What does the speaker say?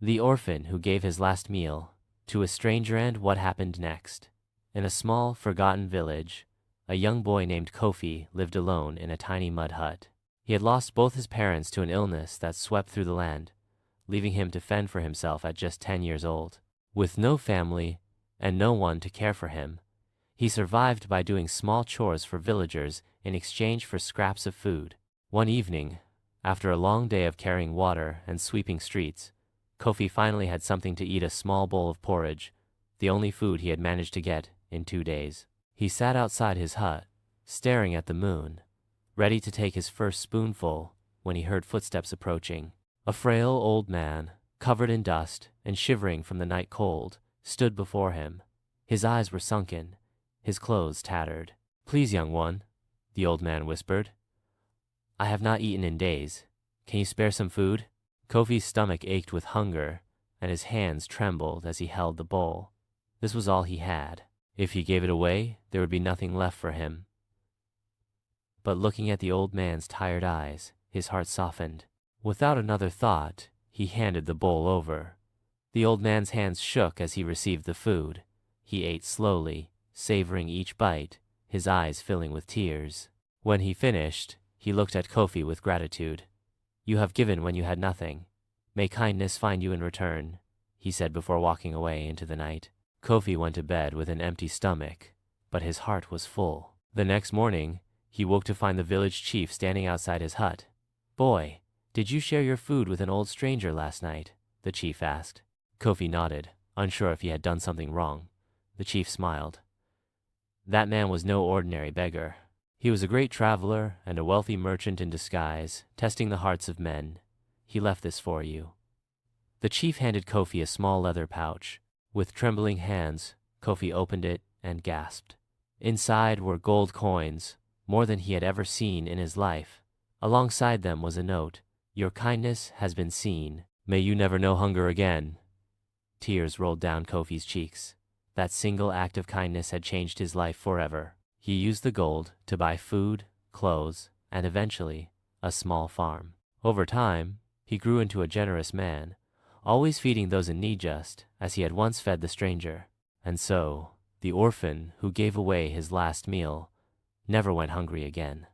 The orphan who gave his last meal to a stranger. And what happened next? In a small, forgotten village, a young boy named Kofi lived alone in a tiny mud hut. He had lost both his parents to an illness that swept through the land, leaving him to fend for himself at just 10 years old. With no family and no one to care for him, he survived by doing small chores for villagers in exchange for scraps of food. One evening, after a long day of carrying water and sweeping streets, Kofi finally had something to eat: a small bowl of porridge, the only food he had managed to get in 2 days. He sat outside his hut, staring at the moon, ready to take his first spoonful when he heard footsteps approaching. A frail old man, covered in dust and shivering from the night cold, stood before him. His eyes were sunken, his clothes tattered. "Please, young one," the old man whispered. "I have not eaten in days. Can you spare some food?" Kofi's stomach ached with hunger, and his hands trembled as he held the bowl. This was all he had. If he gave it away, there would be nothing left for him. But looking at the old man's tired eyes, his heart softened. Without another thought, he handed the bowl over. The old man's hands shook as he received the food. He ate slowly, savoring each bite, his eyes filling with tears. When he finished, he looked at Kofi with gratitude. "You have given when you had nothing. May kindness find you in return," he said before walking away into the night. Kofi went to bed with an empty stomach, but his heart was full. The next morning, he woke to find the village chief standing outside his hut. "Boy, did you share your food with an old stranger last night?" the chief asked. Kofi nodded, unsure if he had done something wrong. The chief smiled. "That man was no ordinary beggar. He was a great traveler and a wealthy merchant in disguise, testing the hearts of men. He left this for you." The chief handed Kofi a small leather pouch. With trembling hands, Kofi opened it and gasped. Inside were gold coins, more than he had ever seen in his life. Alongside them was a note: "Your kindness has been seen. May you never know hunger again." Tears rolled down Kofi's cheeks. That single act of kindness had changed his life forever. He used the gold to buy food, clothes, and eventually, a small farm. Over time, he grew into a generous man, always feeding those in need just as he had once fed the stranger. And so, the orphan who gave away his last meal never went hungry again.